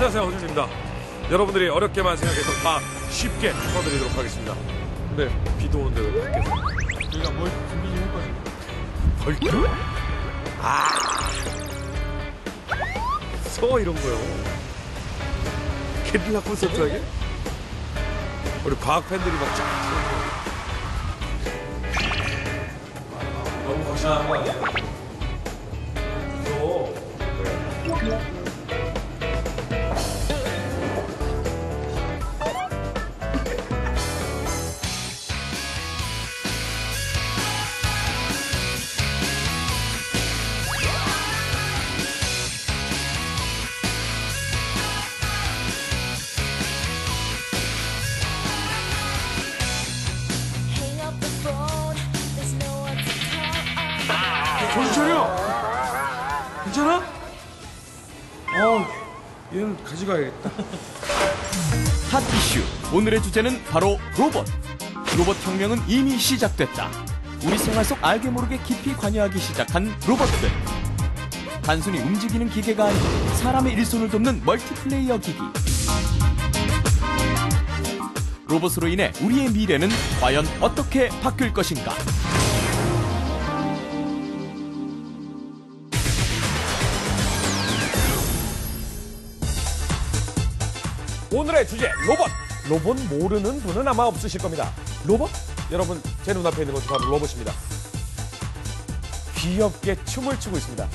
안녕하세요, 허준입니다. 여러분들이 어렵게만 생각했던 다 쉽게 풀어드리도록 하겠습니다. 근데 비도 오는데 왜 밖에서? 저희가 뭘 준비 좀 했거든요. 벌써? 서 이런 거요. 게릴라 콘서트 하게? 우리 과학 팬들이 막 쫙. 너무 고생한 거 아니에요? 무서워. 정신 차려! 괜찮아? 얘는 가져가야겠다. 핫 이슈 오늘의 주제는 바로 로봇. 로봇 혁명은 이미 시작됐다. 우리 생활 속 알게 모르게 깊이 관여하기 시작한 로봇들. 단순히 움직이는 기계가 아닌 사람의 일손을 돕는 멀티플레이어 기기. 로봇으로 인해 우리의 미래는 과연 어떻게 바뀔 것인가? 오늘의 주제 로봇. 로봇 모르는 분은 아마 없으실 겁니다. 로봇? 여러분 제 눈앞에 있는 것도 바로 로봇입니다. 귀엽게 춤을 추고 있습니다.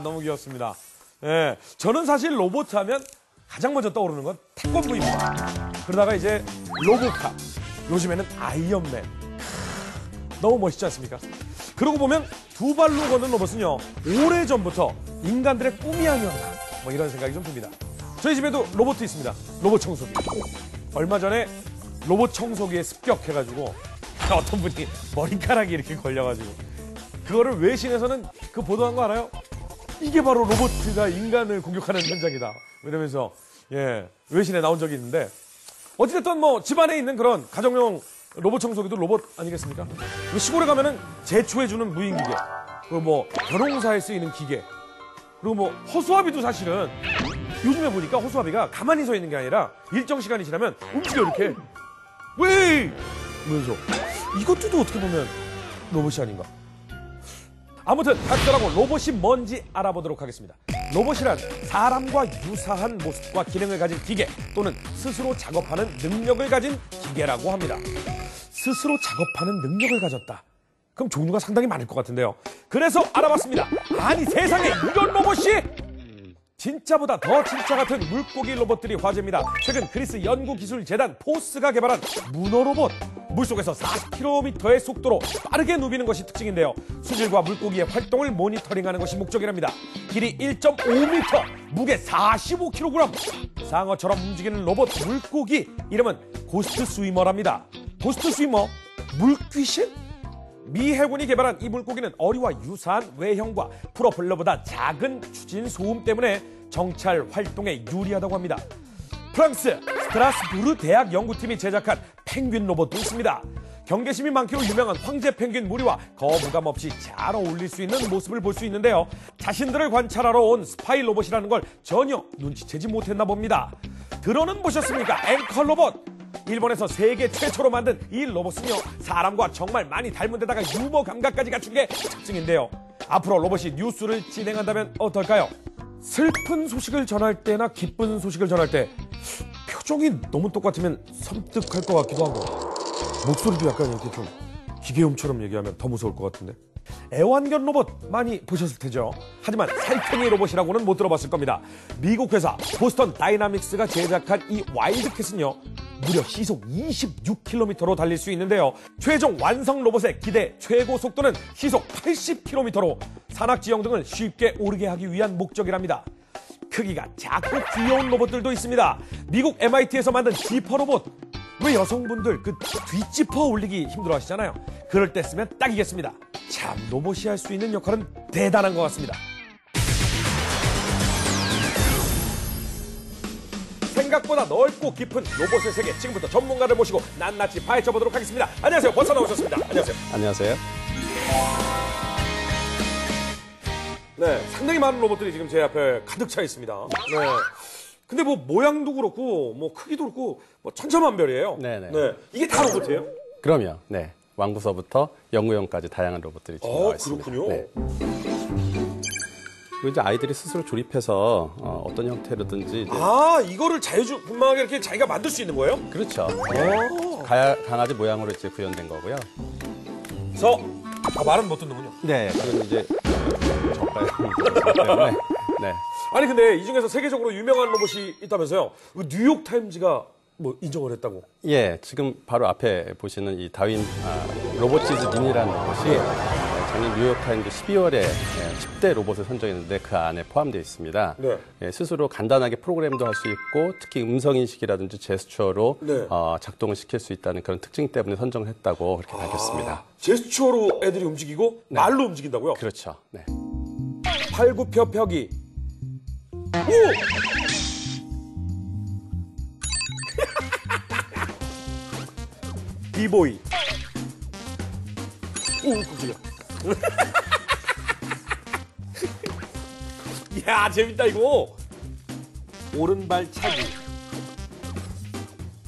너무 귀엽습니다. 예, 저는 사실 로봇 하면 가장 먼저 떠오르는 건 태권브이입니다. 그러다가 이제 로보캅, 요즘에는 아이언맨. 너무 멋있지 않습니까? 그러고 보면 두 발로 걷는 로봇은요, 오래전부터 인간들의 꿈이 아니었나, 뭐 이런 생각이 좀 듭니다. 저희 집에도 로봇이 있습니다. 로봇 청소기. 얼마 전에 로봇 청소기에 습격해가지고 어떤 분이 머리카락이 이렇게 걸려가지고 그거를 외신에서는 그 보도한 거 알아요? 이게 바로 로봇가 인간을 공격하는 현장이다. 이러면서 외신에 나온 적이 있는데, 어찌됐든 뭐 집안에 있는 그런 가정용 로봇 청소기도 로봇 아니겠습니까? 시골에 가면은 제초해주는 무인기계, 그리고 뭐 벼농사에 쓰이는 기계, 그리고 뭐 허수아비도 사실은 요즘에 보니까 허수아비가 가만히 서 있는 게 아니라 일정 시간이 지나면 움직여 이렇게. 왜? 그러면서 이것도 어떻게 보면 로봇이 아닌가? 아무튼 각별하고 로봇이 뭔지 알아보도록 하겠습니다. 로봇이란 사람과 유사한 모습과 기능을 가진 기계 또는 스스로 작업하는 능력을 가진 기계라고 합니다. 스스로 작업하는 능력을 가졌다. 그럼 종류가 상당히 많을 것 같은데요. 그래서 알아봤습니다. 아니 세상에 이런 로봇이! 진짜보다 더 진짜 같은 물고기 로봇들이 화제입니다. 최근 그리스 연구기술재단 포스가 개발한 문어 로봇. 물속에서 40km의 속도로 빠르게 누비는 것이 특징인데요. 수질과 물고기의 활동을 모니터링하는 것이 목적이랍니다. 길이 1.5m, 무게 45kg. 상어처럼 움직이는 로봇 물고기. 이름은 고스트 스위머랍니다. 고스트 스위머? 물귀신? 미 해군이 개발한 이 물고기는 어리와 유사한 외형과 프로펠러보다 작은 추진 소음 때문에 정찰 활동에 유리하다고 합니다. 프랑스 스트라스부르 대학 연구팀이 제작한 펭귄 로봇도 있습니다. 경계심이 많기로 유명한 황제 펭귄 무리와 거부감 없이 잘 어울릴 수 있는 모습을 볼 수 있는데요. 자신들을 관찰하러 온 스파이 로봇이라는 걸 전혀 눈치채지 못했나 봅니다. 들어는 보셨습니까? 앵커 로봇. 일본에서 세계 최초로 만든 이 로봇은요, 사람과 정말 많이 닮은 데다가 유머 감각까지 갖춘 게 특징인데요. 앞으로 로봇이 뉴스를 진행한다면 어떨까요? 슬픈 소식을 전할 때나 기쁜 소식을 전할 때 표정이 너무 똑같으면 섬뜩할 것 같기도 하고, 목소리도 약간 이렇게 좀 기계음처럼 얘기하면 더 무서울 것 같은데. 애완견 로봇 많이 보셨을 테죠. 하지만 살쾡이 로봇이라고는 못 들어봤을 겁니다. 미국 회사 보스턴 다이나믹스가 제작한 이 와일드캣은요, 무려 시속 26km로 달릴 수 있는데요. 최종 완성 로봇의 기대 최고 속도는 시속 80km로 산악지형 등을 쉽게 오르게 하기 위한 목적이랍니다. 크기가 작고 귀여운 로봇들도 있습니다. 미국 MIT에서 만든 지퍼 로봇. 왜 여성분들 그 뒷지퍼 올리기 힘들어 하시잖아요. 그럴 때 쓰면 딱이겠습니다. 참, 로봇이 할 수 있는 역할은 대단한 것 같습니다. 생각보다 넓고 깊은 로봇의 세계, 지금부터 전문가를 모시고 낱낱이 파헤쳐보도록 하겠습니다. 안녕하세요, 버서 나오셨습니다. 안녕하세요. 안녕하세요. 네, 상당히 많은 로봇들이 지금 제 앞에 가득 차 있습니다. 네. 근데 뭐 모양도 그렇고 뭐 크기도 그렇고 뭐 천차만별이에요. 네네. 네. 이게 다 로봇이에요? 그럼요. 네. 왕부서부터 영구형까지 다양한 로봇들이 지금 나와 있습니다. 그렇군요. 네. 그리고 이제 아이들이 스스로 조립해서 어떤 형태로든지 이제 이거를 자유분방하게 이렇게 자기가 만들 수 있는 거예요? 그렇죠. 강아지 모양으로 이제 구현된 거고요. 그래서 말은 못 듣는군요. 네. 그리고 이제 저가요 때문에 네. 아니 근데 이 중에서 세계적으로 유명한 로봇이 있다면서요? 뉴욕 타임즈가 뭐 인정을 했다고? 예, 지금 바로 앞에 보시는 이 다윈 로봇치즈 미니라는 로봇이 작년 뉴욕타임즈 12월에 10대 로봇을 선정했는데 그 안에 포함되어 있습니다. 네. 예, 스스로 간단하게 프로그램도 할 수 있고 특히 음성인식이라든지 제스처로 네. 작동을 시킬 수 있다는 그런 특징 때문에 선정을 했다고 그렇게 밝혔습니다. 제스처로 애들이 움직이고 말로 움직인다고요? 그렇죠. 네. 팔굽혀펴기. 오! 비보이. 오, 깜짝이야. 이야, 재밌다, 이거. 오른발 차기.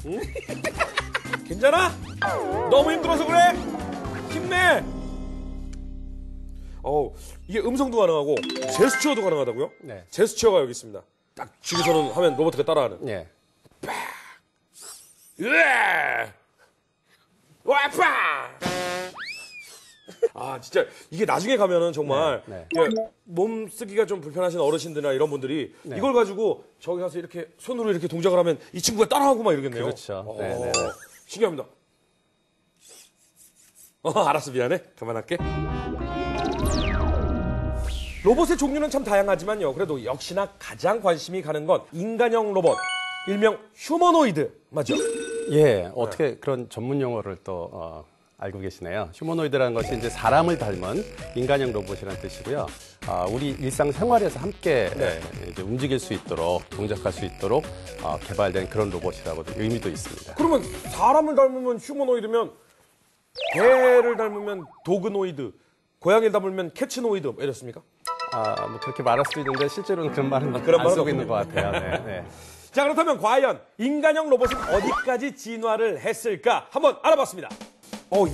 응? 괜찮아? 너무 힘들어서 그래? 힘내! 이게 음성도 가능하고, 제스처도 가능하다고요? 네. 제스처가 여기 있습니다. 딱 주기서는 하면 로봇가 따라하는. 예. 으아! 와파! 진짜 이게 나중에 가면은 정말 네, 예, 몸 쓰기가 좀 불편하신 어르신들이나 이런 분들이 이걸 가지고 저기 가서 이렇게 손으로 이렇게 동작을 하면 이 친구가 따라하고 막 이러겠네요. 그렇죠. 네, 네, 네. 신기합니다. 알았어, 미안해. 그만할게. 로봇의 종류는 참 다양하지만요. 그래도 역시나 가장 관심이 가는 건 인간형 로봇, 일명 휴머노이드 맞죠? 예, 어떻게 그런 전문 용어를 또 알고 계시네요. 휴머노이드라는 것이 이제 사람을 닮은 인간형 로봇이라는 뜻이고요. 우리 일상 생활에서 함께 이제 움직일 수 있도록 동작할 수 있도록 개발된 그런 로봇이라고 의미도 있습니다. 그러면 사람을 닮으면 휴머노이드면 개를 닮으면 도그노이드, 고양이를 닮으면 캐치노이드 이렇습니까? 뭐 그렇게 말할 수도 있는데 실제로는 그런 말은 그런 안 말은 쓰고 있는 없군요. 것 같아요. 네, 네. 자, 그렇다면 과연 인간형 로봇은 어디까지 진화를 했을까? 한번 알아봤습니다.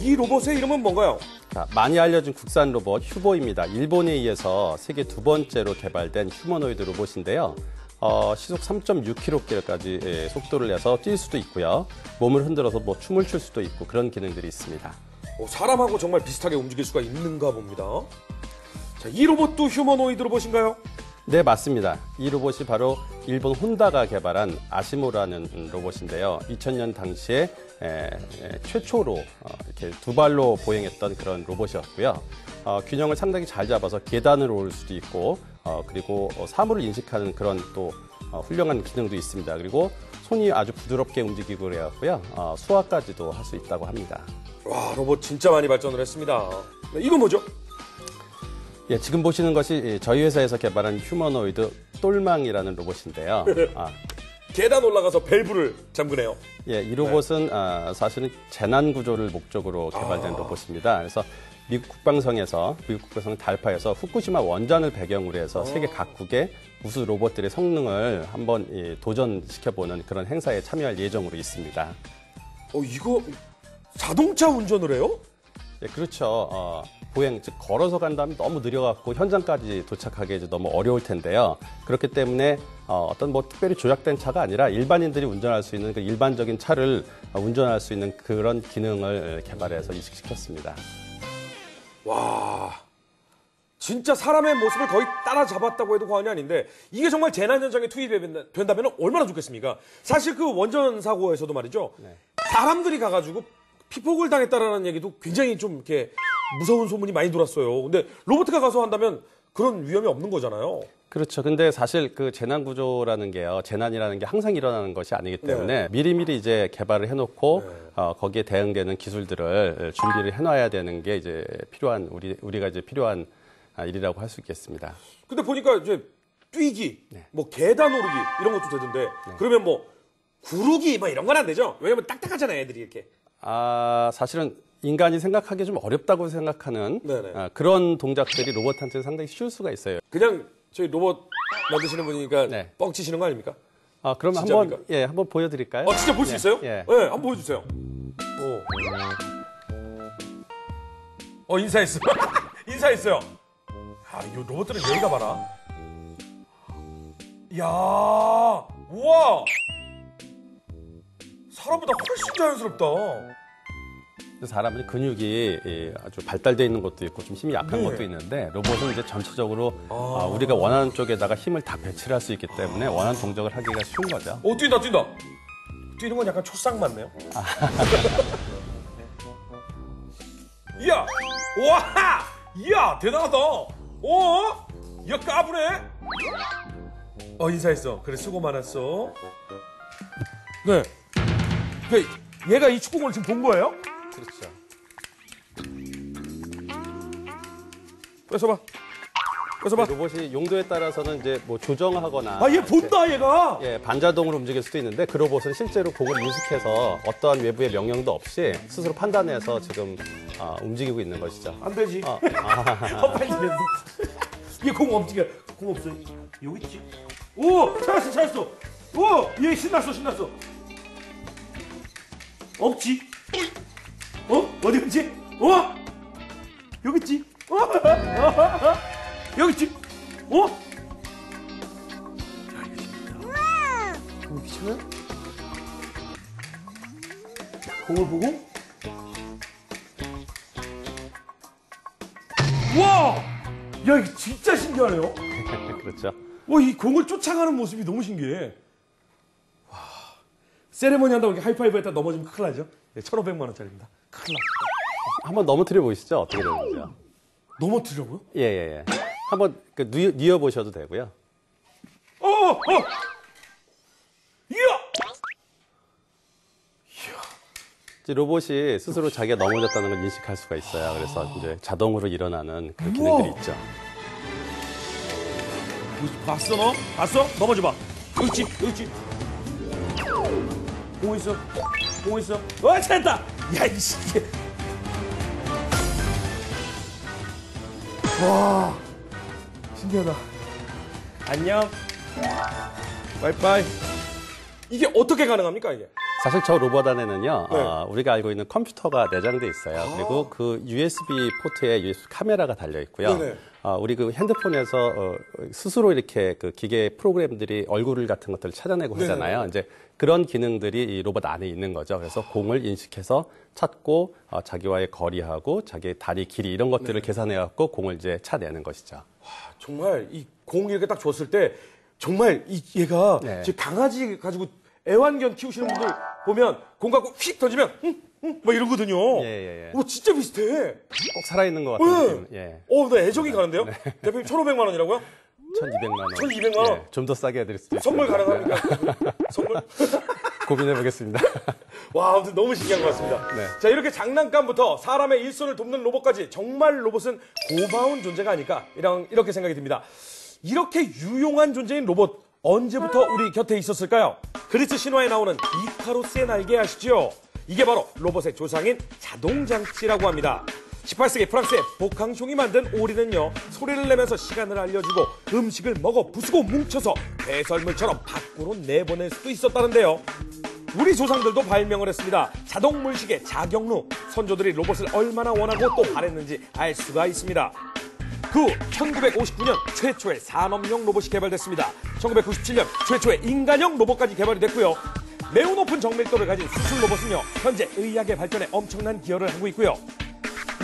이 로봇의 이름은 뭔가요? 자, 많이 알려진 국산 로봇 휴보입니다. 일본에 의해서 세계 두 번째로 개발된 휴머노이드 로봇인데요. 시속 3.6km까지 속도를 내서 뛸 수도 있고요. 몸을 흔들어서 뭐 춤을 출 수도 있고 그런 기능들이 있습니다. 사람하고 정말 비슷하게 움직일 수가 있는가 봅니다. 자, 이 로봇도 휴머노이드 로봇인가요? 네, 맞습니다. 이 로봇이 바로 일본 혼다가 개발한 아시모라는 로봇인데요. 2000년 당시에 최초로 이렇게 두 발로 보행했던 그런 로봇이었고요. 균형을 상당히 잘 잡아서 계단을 오를 수도 있고, 그리고 사물을 인식하는 그런 또 훌륭한 기능도 있습니다. 그리고 손이 아주 부드럽게 움직이고 그래갖고요. 수화까지도 할 수 있다고 합니다. 와, 로봇 진짜 많이 발전을 했습니다. 이건 뭐죠? 예, 지금 보시는 것이 저희 회사에서 개발한 휴머노이드 똘망이라는 로봇인데요. 계단 올라가서 밸브를 잠그네요. 예, 이 로봇은 사실은 재난 구조를 목적으로 개발된 로봇입니다. 그래서 미국 국방성 달파에서 후쿠시마 원전을 배경으로 해서 세계 각국의 우수 로봇들의 성능을 한번 도전시켜보는 그런 행사에 참여할 예정으로 있습니다. 이거 자동차 운전을 해요? 예, 그렇죠. 보행, 즉 걸어서 간다면 너무 느려갖고 현장까지 도착하기 이제 너무 어려울 텐데요. 그렇기 때문에 어떤 뭐 특별히 조작된 차가 아니라 일반인들이 운전할 수 있는 그 일반적인 차를 운전할 수 있는 그런 기능을 개발해서 이식시켰습니다. 와, 진짜 사람의 모습을 거의 따라잡았다고 해도 과언이 아닌데 이게 정말 재난 현장에 투입된다면 얼마나 좋겠습니까? 사실 그 원전 사고에서도 말이죠. 사람들이 가가지고 피폭을 당했다라는 얘기도 굉장히 좀 이렇게 무서운 소문이 많이 돌았어요. 근데 로봇가 가서 한다면 그런 위험이 없는 거잖아요. 그렇죠. 근데 사실 그 재난 구조라는 게요, 재난이라는 게 항상 일어나는 것이 아니기 때문에 미리미리 이제 개발을 해놓고 거기에 대응되는 기술들을 준비를 해놔야 되는 게 이제 필요한 우리가 이제 필요한 일이라고 할 수 있겠습니다. 근데 보니까 이제 뛰기, 뭐 계단 오르기 이런 것도 되던데 그러면 뭐 구르기 뭐 이런 건 안 되죠? 왜냐면 딱딱하잖아요, 애들이 이렇게. 사실은 인간이 생각하기 좀 어렵다고 생각하는 네네. 그런 동작들이 로봇한테 상당히 쉬울 수가 있어요. 그냥 저희 로봇 만드시는 분이니까 네. 뻥치시는 거 아닙니까? 그럼 진짜입니까? 한번 보여드릴까요? 진짜 볼 수 예, 있어요? 예. 네, 한번 보여주세요. 인사했어. 인사했어요. 이 로봇들은 예의가 봐라. 이야, 우와! 사람보다 훨씬 자연스럽다. 사람은 근육이 아주 발달되어 있는 것도 있고 좀 힘이 약한 네. 것도 있는데 로봇은 이제 전체적으로 우리가 원하는 쪽에다가 힘을 다 배치를 할 수 있기 때문에 원하는 동작을 하기가 쉬운 거죠. 뛴다. 뛰는 건 약간 초상 맞네요. 이야, 와, 이야, 대단하다. 야, 까부네. 인사했어. 그래, 수고 많았어. 네. 얘가 이 축구공을 지금 본 거예요? 그렇죠. 뺏어봐. 로봇이 용도에 따라서는 이제 뭐 조정하거나 얘 본다, 얘가. 반자동으로 움직일 수도 있는데 그 로봇은 실제로 공을 인식해서 어떠한 외부의 명령도 없이 스스로 판단해서 지금 움직이고 있는 것이죠. 안 되지. 빨리 됐어. 얘 공 움직여. 공 없어. 여기 있지. 오, 찾았어. 얘 신났어. 없지. 어디 있지? 여기 있지. 여기 있지. 공이 비쳐요? 공을 보고. 와! 야, 이게 진짜 신기하네요. 그렇죠. 이 공을 쫓아가는 모습이 너무 신기해. 와. 세레머니 한다고 이렇게 하이파이브 했다 넘어지면 큰일 나죠? 1,500만 원짜리입니다. 큰일 나. 한번 넘어뜨려 보시죠. 어떻게 되는지요. 넘어뜨려고요? 예. 한번 뉘어 보셔도 되고요. 이야! 이제 로봇이 스스로 자기가 넘어졌다는 걸 인식할 수가 있어요. 그래서 이제 자동으로 일어나는 그런 기능들이 우와. 있죠. 봤어, 너? 봤어? 넘어져봐. 여기 있지. 공 있어. 찾았다! 야, 이씨. 와, 신기하다. 안녕. 빠이빠이. 이게 어떻게 가능합니까, 이게? 사실 저 로봇 안에는요, 네. 우리가 알고 있는 컴퓨터가 내장돼 있어요. 그리고 그 USB 포트에 USB 카메라가 달려 있고요. 네네. 우리 그 핸드폰에서 스스로 이렇게 그 기계 프로그램들이 얼굴 같은 것들을 찾아내고 네네. 하잖아요. 이제 그런 기능들이 이 로봇 안에 있는 거죠. 그래서 공을 인식해서 찾고 자기와의 거리하고 자기의 다리 길이 이런 것들을 계산해 갖고 공을 이제 차내는 것이죠. 정말 이 공 이렇게 딱 줬을 때 정말 얘가 네. 저 강아지 가지고 애완견 키우시는 분들 보면 공 갖고 휙 던지면 막 이러거든요. 예. 진짜 비슷해. 꼭 살아있는 것 같은 느낌. 예. 나 애정이 가는데요? 대표님 1,500만 원이라고요? 1,200만 원. 1,200만 원? 예, 좀 더 싸게 해드릴 수도 있어요. 선물 가능합니까? 선물? 고민해 보겠습니다. 와, 아무튼 너무 신기한 것 같습니다. 네. 자, 이렇게 장난감부터 사람의 일손을 돕는 로봇까지 정말 로봇은 고마운 존재가 아닐까 이렇게 생각이 듭니다. 이렇게 유용한 존재인 로봇 언제부터 우리 곁에 있었을까요? 그리스 신화에 나오는 이카로스의 날개 아시죠? 이게 바로 로봇의 조상인 자동장치라고 합니다. 18세기 프랑스의 보캉숑이 만든 오리는요, 소리를 내면서 시간을 알려주고 음식을 먹어 부수고 뭉쳐서 배설물처럼 밖으로 내보낼 수도 있었다는데요. 우리 조상들도 발명을 했습니다. 자동 물시계 자경루. 선조들이 로봇을 얼마나 원하고 또 바랬는지 알 수가 있습니다. 그 1959년 최초의 산업용 로봇이 개발됐습니다. 1997년 최초의 인간형 로봇까지 개발이 됐고요. 매우 높은 정밀도를 가진 수술 로봇은요, 현재 의학의 발전에 엄청난 기여를 하고 있고요.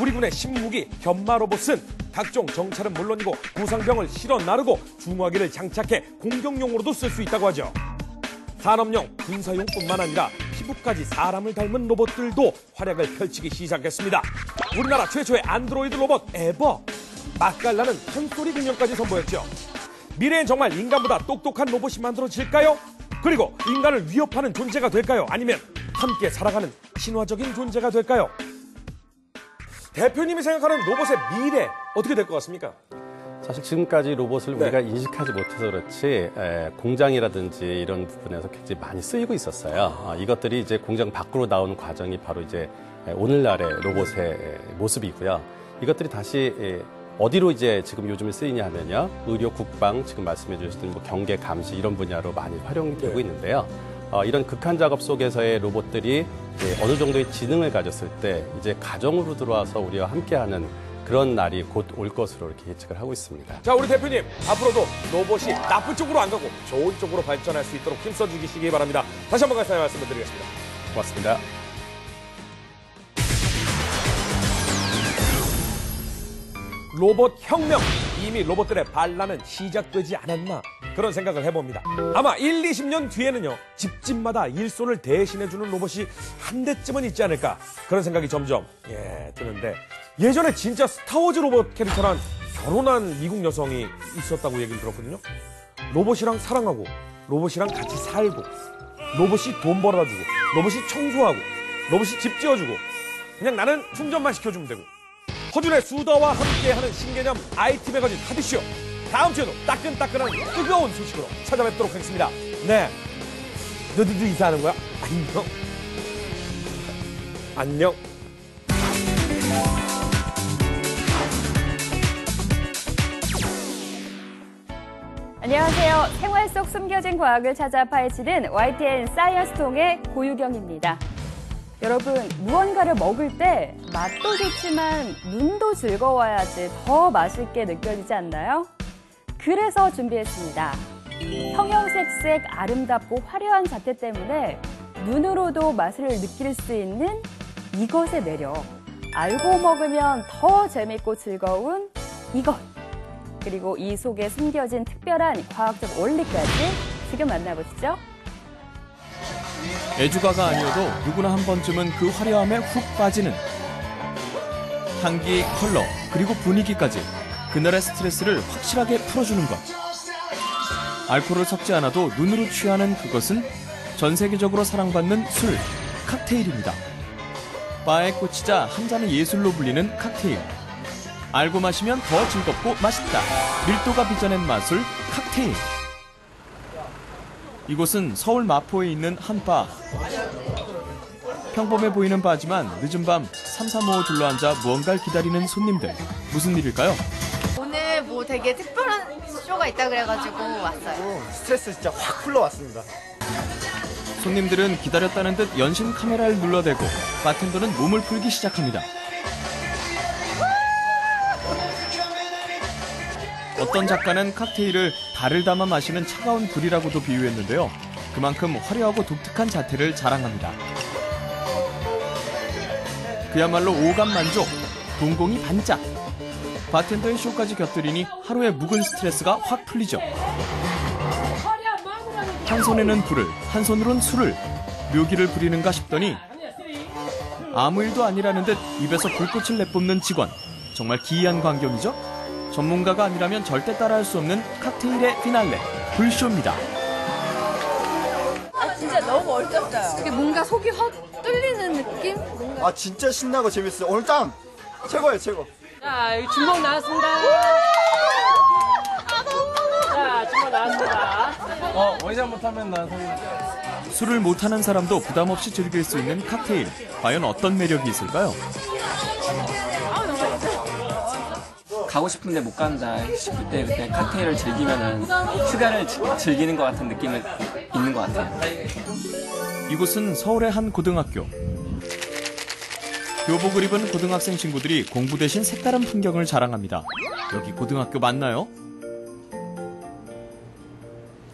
우리 군의 신무기 견마 로봇은 각종 정찰은 물론이고 구상병을 실어 나르고 중화기를 장착해 공격용으로도 쓸 수 있다고 하죠. 산업용, 군사용뿐만 아니라 피부까지 사람을 닮은 로봇들도 활약을 펼치기 시작했습니다. 우리나라 최초의 안드로이드 로봇 에버, 맛깔나는 판소리 공연까지 선보였죠. 미래엔 정말 인간보다 똑똑한 로봇이 만들어질까요? 그리고 인간을 위협하는 존재가 될까요? 아니면 함께 살아가는 신화적인 존재가 될까요? 대표님이 생각하는 로봇의 미래 어떻게 될 것 같습니까? 사실 지금까지 로봇을 네. 우리가 인식하지 못해서 그렇지 공장이라든지 이런 부분에서 굉장히 많이 쓰이고 있었어요. 이것들이 이제 공장 밖으로 나오는 과정이 바로 이제 오늘날의 로봇의 모습이고요. 이것들이 다시 어디로 이제 지금 요즘에 쓰이냐 하면요. 의료, 국방, 지금 말씀해 주셨던 뭐 경계, 감시 이런 분야로 많이 활용되고 있는데요. 이런 극한 작업 속에서의 로봇들이 어느 정도의 지능을 가졌을 때 이제 가정으로 들어와서 우리와 함께하는 그런 날이 곧 올 것으로 이렇게 예측을 하고 있습니다. 자, 우리 대표님, 앞으로도 로봇이 나쁜 쪽으로 안 가고 좋은 쪽으로 발전할 수 있도록 힘써주시기 바랍니다. 다시 한번 감사의 말씀을 드리겠습니다. 고맙습니다. 로봇 혁명, 이미 로봇들의 반란은 시작되지 않았나 그런 생각을 해봅니다. 아마 1, 20년 뒤에는요, 집집마다 일손을 대신해주는 로봇이 한 대쯤은 있지 않을까 그런 생각이 점점 드는데, 예전에 진짜 스타워즈 로봇 캐릭터랑 결혼한 미국 여성이 있었다고 얘기를 들었거든요. 로봇이랑 사랑하고, 로봇이랑 같이 살고, 로봇이 돈 벌어다 주고, 로봇이 청소하고, 로봇이 집 지어주고, 그냥 나는 충전만 시켜주면 되고. 허준의 수다와 함께하는 신개념 IT 매거진 하디쇼, 다음 주에도 따끈따끈한 뜨거운 소식으로 찾아뵙도록 하겠습니다. 네, 너도 이사하는 거야? 안녕. 안녕하세요. 생활 속 숨겨진 과학을 찾아 파헤치는 YTN 사이언스통의 고유경입니다. 여러분, 무언가를 먹을 때 맛도 좋지만 눈도 즐거워야지 더 맛있게 느껴지지 않나요? 그래서 준비했습니다. 형형색색 아름답고 화려한 자태 때문에 눈으로도 맛을 느낄 수 있는 이것의 매력. 알고 먹으면 더 재밌고 즐거운 이것. 그리고 이 속에 숨겨진 특별한 과학적 원리까지 지금 만나보시죠. 애주가가 아니어도 누구나 한 번쯤은 그 화려함에 훅 빠지는 향기, 컬러, 그리고 분위기까지 그날의 스트레스를 확실하게 풀어주는 것. 알코올을 섞지 않아도 눈으로 취하는 그것은 전 세계적으로 사랑받는 술, 칵테일입니다. 바에 꽂히자 한 잔의 예술로 불리는 칵테일. 알고 마시면 더 즐겁고 맛있다. 밀도가 빚어낸 마술, 칵테일. 이곳은 서울 마포에 있는 한 바. 평범해 보이는 바지만 늦은 밤 삼삼오오 둘러앉아 무언가를 기다리는 손님들. 무슨 일일까요? 오늘 뭐 되게 특별한 쇼가 있다 그래가지고 왔어요. 스트레스 진짜 확 풀러왔습니다. 손님들은 기다렸다는 듯 연신 카메라를 눌러대고 바텐더는 몸을 풀기 시작합니다. 어떤 작가는 칵테일을 달을 담아 마시는 차가운 불이라고도 비유했는데요. 그만큼 화려하고 독특한 자태를 자랑합니다. 그야말로 오감 만족, 동공이 반짝. 바텐더의 쇼까지 곁들이니 하루의 묵은 스트레스가 확 풀리죠. 한 손에는 불을, 한 손으론 술을, 묘기를 부리는가 싶더니 아무 일도 아니라는 듯 입에서 불꽃을 내뿜는 직원. 정말 기이한 광경이죠? 전문가가 아니라면 절대 따라할 수 없는 칵테일의 피날레, 불쇼입니다. 진짜 너무 멋졌어요. 이게 뭔가 속이 확 뚫리는 느낌? 아 진짜 신나고 재밌어요. 오늘 짱! 최고예요 최고. 자, 여기 주먹 나왔습니다. 자, 주먹 나왔습니다. 원샷 못하면 난 술을 못하는 사람도 부담 없이 즐길 수 있는 칵테일. 과연 어떤 매력이 있을까요? 가고 싶은데 못 간다 싶을 때 그때 칵테일을 즐기면은 휴가를 즐기는 것 같은 느낌이 있는 것 같아요. 이곳은 서울의 한 고등학교. 교복을 입은 고등학생 친구들이 공부 대신 색다른 풍경을 자랑합니다. 여기 고등학교 맞나요?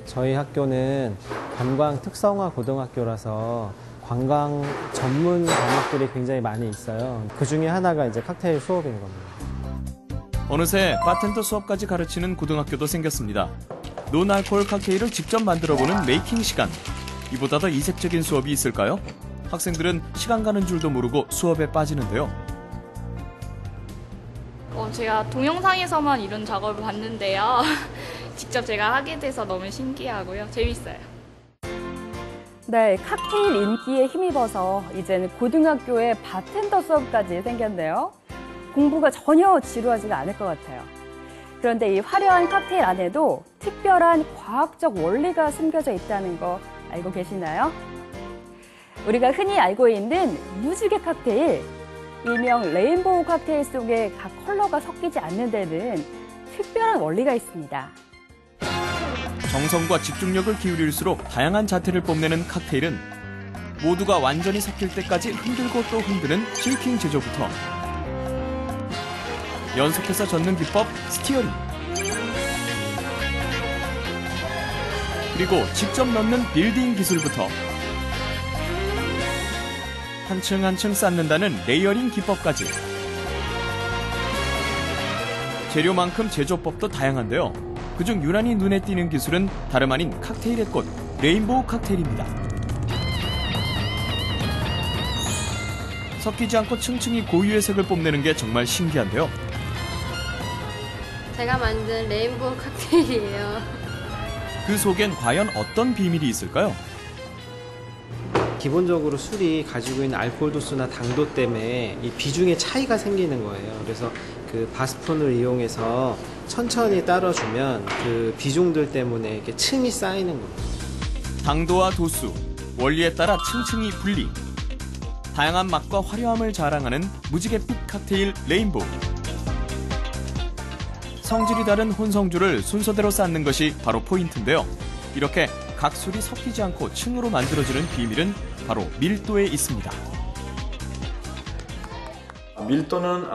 저희 학교는 관광 특성화 고등학교라서 관광 전문 과목들이 굉장히 많이 있어요. 그 중에 하나가 이제 칵테일 수업인 겁니다. 어느새 바텐더 수업까지 가르치는 고등학교도 생겼습니다. 논알코올 칵테일을 직접 만들어보는 메이킹 시간. 이보다 더 이색적인 수업이 있을까요? 학생들은 시간 가는 줄도 모르고 수업에 빠지는데요. 제가 동영상에서만 이런 작업을 봤는데요. 직접 제가 하게 돼서 너무 신기하고요. 재밌어요. 네, 칵테일 인기에 힘입어서 이제는 고등학교에 바텐더 수업까지 생겼네요. 공부가 전혀 지루하지가 않을 것 같아요. 그런데 이 화려한 칵테일 안에도 특별한 과학적 원리가 숨겨져 있다는 거 알고 계시나요? 우리가 흔히 알고 있는 무지개 칵테일, 일명 레인보우 칵테일 속에 각 컬러가 섞이지 않는 데는 특별한 원리가 있습니다. 정성과 집중력을 기울일수록 다양한 자태를 뽐내는 칵테일은 모두가 완전히 섞일 때까지 흔들고 또 흔드는 쉐이킹 제조부터 연속해서 젓는 기법 스티어링, 그리고 직접 넣는 빌딩 기술부터 한층 한층 쌓는다는 레이어링 기법까지 재료만큼 제조법도 다양한데요. 그중 유난히 눈에 띄는 기술은 다름 아닌 칵테일의 꽃, 레인보우 칵테일입니다. 섞이지 않고 층층이 고유의 색을 뽐내는 게 정말 신기한데요. 제가 만든 레인보우 칵테일이에요. 그 속엔 과연 어떤 비밀이 있을까요? 기본적으로 술이 가지고 있는 알코올 도수나 당도 때문에 이 비중의 차이가 생기는 거예요. 그래서 그 바스폰을 이용해서 천천히 따라주면 그 비중들 때문에 이렇게 층이 쌓이는 겁니다. 당도와 도수, 원리에 따라 층층이 분리. 다양한 맛과 화려함을 자랑하는 무지갯빛 칵테일 레인보우. 성질이 다른 혼성주를 순서대로 쌓는 것이 바로 포인트인데요. 이렇게 각 술이 섞이지 않고 층으로 만들어지는 비밀은 바로 밀도에 있습니다. 밀도는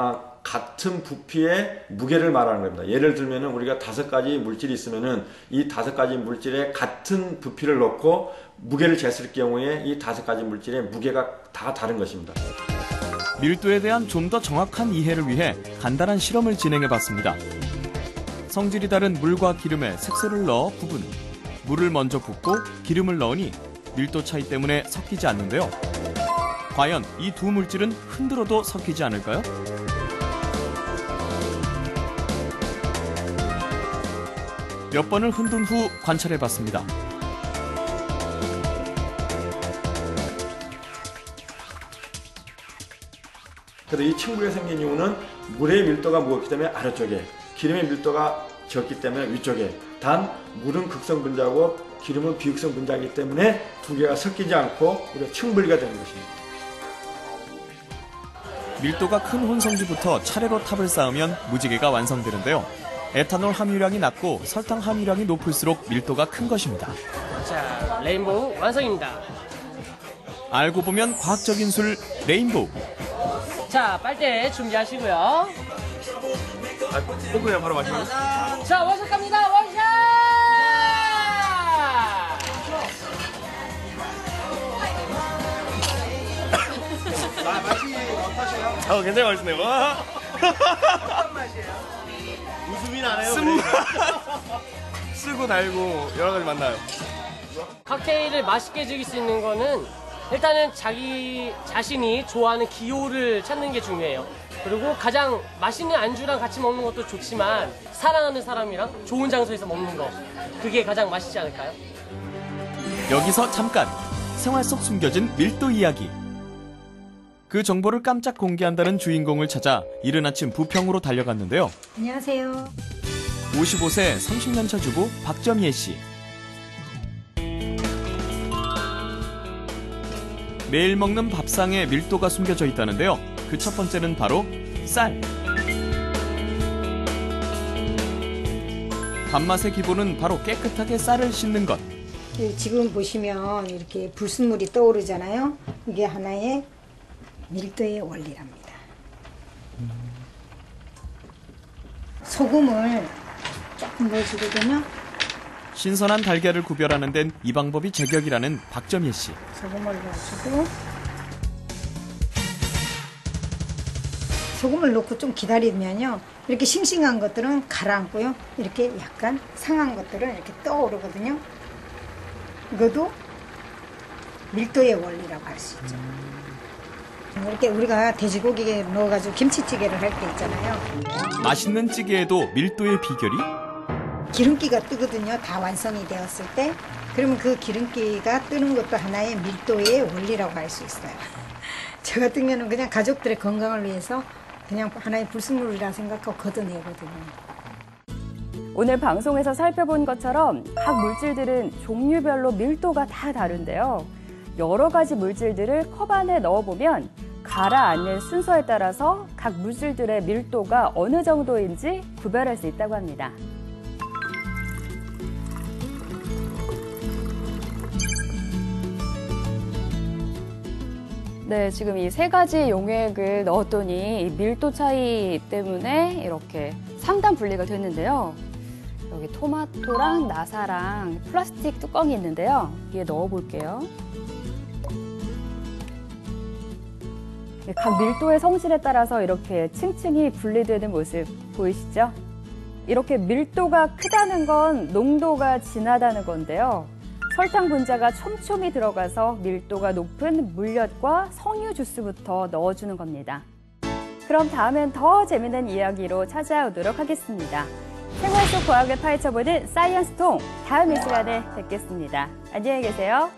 같은 부피의 무게를 말하는 겁니다. 예를 들면 우리가 5가지 물질이 있으면 이 5가지 물질에 같은 부피를 넣고 무게를 쟀을 경우에 이 5가지 물질의 무게가 다 다른 것입니다. 밀도에 대한 좀 더 정확한 이해를 위해 간단한 실험을 진행해봤습니다. 성질이 다른 물과 기름에 색소를 넣어 구분, 물을 먼저 붓고 기름을 넣으니 밀도 차이 때문에 섞이지 않는데요. 과연 이 두 물질은 흔들어도 섞이지 않을까요? 몇 번을 흔든 후 관찰해봤습니다. 그래서 이 층부가 생긴 이유는 물의 밀도가 무겁기 때문에 아래쪽에, 기름의 밀도가 적기 때문에 위쪽에, 단 물은 극성 분자고 기름은 비극성 분자이기 때문에 두 개가 섞이지 않고 우리가 층분리가 되는 것입니다. 밀도가 큰 혼성주부터 차례로 탑을 쌓으면 무지개가 완성되는데요. 에탄올 함유량이 낮고 설탕 함유량이 높을수록 밀도가 큰 것입니다. 자, 레인보우 완성입니다. 알고 보면 과학적인 술 레인보우. 자, 빨대 준비하시고요. 그냥 바로 마시면 자, 원샷 갑니다. 원샷! 굉장히 맛있네요. 어떤 맛이에요? 웃음이 나네요. 쓰고 달고 여러 가지 만나요. 칵테일을 맛있게 즐길 수 있는 거는 일단은 자기 자신이 좋아하는 기호를 찾는 게 중요해요. 그리고 가장 맛있는 안주랑 같이 먹는 것도 좋지만 사랑하는 사람이랑 좋은 장소에서 먹는 거, 그게 가장 맛있지 않을까요? 여기서 잠깐 생활 속 숨겨진 밀도 이야기. 그 정보를 깜짝 공개한다는 주인공을 찾아 이른 아침 부평으로 달려갔는데요. 안녕하세요. 55세 30년차 주부 박점예 씨. 매일 먹는 밥상에 밀도가 숨겨져 있다는데요. 그 첫 번째는 바로 쌀. 밥맛의 기본은 바로 깨끗하게 쌀을 씻는 것. 지금 보시면 이렇게 불순물이 떠오르잖아요. 이게 하나의 밀도의 원리랍니다. 소금을 조금 넣어주거든요. 신선한 달걀을 구별하는 데는 이 방법이 제격이라는 박점예 씨. 소금을 넣어주고 소금을 넣고 좀 기다리면요. 이렇게 싱싱한 것들은 가라앉고요. 이렇게 약간 상한 것들은 이렇게 떠오르거든요. 이것도 밀도의 원리라고 할 수 있죠. 이렇게 우리가 돼지고기에 넣어가지고 김치찌개를 할 때 있잖아요. 맛있는 찌개에도 밀도의 비결이? 기름기가 뜨거든요. 다 완성이 되었을 때. 그러면 그 기름기가 뜨는 것도 하나의 밀도의 원리라고 할 수 있어요. 저 같은 경우는 그냥 가족들의 건강을 위해서 그냥 하나의 불순물이라 생각하고 걷어내거든요. 오늘 방송에서 살펴본 것처럼 각 물질들은 종류별로 밀도가 다 다른데요. 여러 가지 물질들을 컵 안에 넣어보면 가라앉는 순서에 따라서 각 물질들의 밀도가 어느 정도인지 구별할 수 있다고 합니다. 네, 지금 이 세 가지 용액을 넣었더니 이 밀도 차이 때문에 이렇게 3단 분리가 됐는데요. 여기 토마토랑 나사랑 플라스틱 뚜껑이 있는데요. 이에 넣어볼게요. 각 밀도의 성질에 따라서 이렇게 층층이 분리되는 모습 보이시죠? 이렇게 밀도가 크다는 건 농도가 진하다는 건데요. 설탕 분자가 촘촘히 들어가서 밀도가 높은 물엿과 석류 주스부터 넣어주는 겁니다. 그럼 다음엔 더 재미있는 이야기로 찾아오도록 하겠습니다. 생활 속 과학을 파헤쳐보는 사이언스통, 다음 이 시간에 뵙겠습니다. 안녕히 계세요.